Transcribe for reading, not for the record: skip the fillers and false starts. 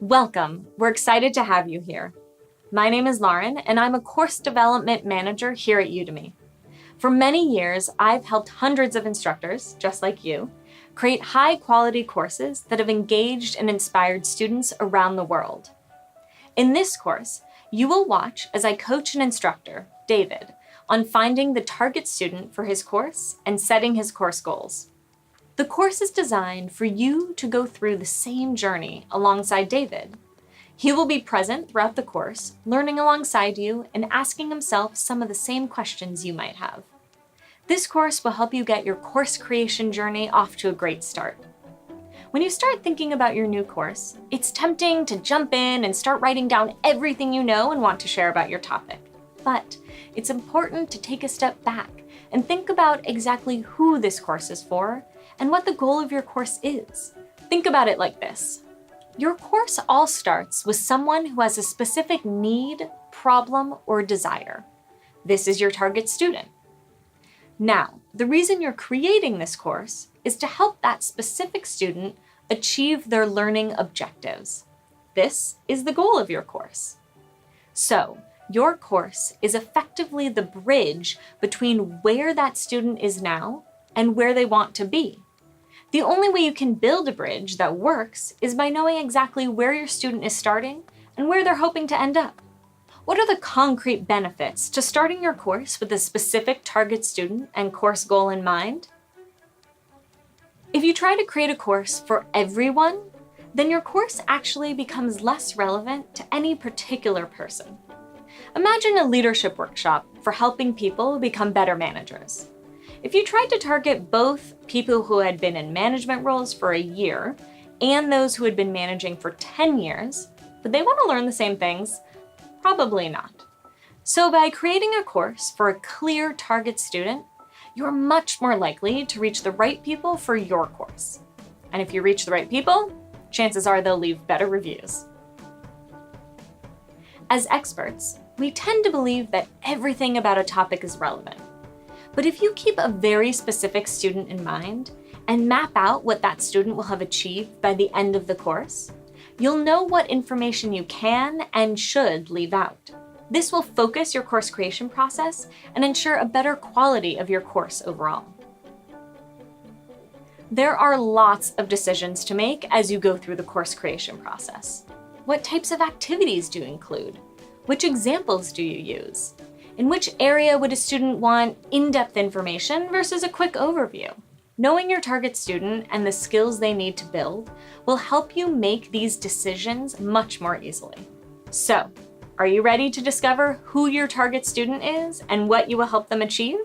Welcome. We're excited to have you here. My name is Lauren, and I'm a course development manager here at Udemy. For many years, I've helped hundreds of instructors, just like you, create high-quality courses that have engaged and inspired students around the world. In this course, you will watch as I coach an instructor, David, on finding the target student for his course and setting his course goals. The course is designed for you to go through the same journey alongside David. He will be present throughout the course, learning alongside you and asking himself some of the same questions you might have. This course will help you get your course creation journey off to a great start. When you start thinking about your new course, it's tempting to jump in and start writing down everything you know and want to share about your topic. But it's important to take a step back and think about exactly who this course is for and what the goal of your course is. Think about it like this. Your course all starts with someone who has a specific need, problem, or desire. This is your target student. Now, the reason you're creating this course is to help that specific student achieve their learning objectives. This is the goal of your course. So, your course is effectively the bridge between where that student is now and where they want to be. The only way you can build a bridge that works is by knowing exactly where your student is starting and where they're hoping to end up. What are the concrete benefits to starting your course with a specific target student and course goal in mind? If you try to create a course for everyone, then your course actually becomes less relevant to any particular person. Imagine a leadership workshop for helping people become better managers. If you tried to target both people who had been in management roles for a year and those who had been managing for 10 years, would they want to learn the same things? Probably not. So by creating a course for a clear target student, you're much more likely to reach the right people for your course. And if you reach the right people, chances are they'll leave better reviews. As experts, we tend to believe that everything about a topic is relevant. But if you keep a very specific student in mind and map out what that student will have achieved by the end of the course, you'll know what information you can and should leave out. This will focus your course creation process and ensure a better quality of your course overall. There are lots of decisions to make as you go through the course creation process. What types of activities do you include? Which examples do you use? In which area would a student want in-depth information versus a quick overview? Knowing your target student and the skills they need to build will help you make these decisions much more easily. So, are you ready to discover who your target student is and what you will help them achieve?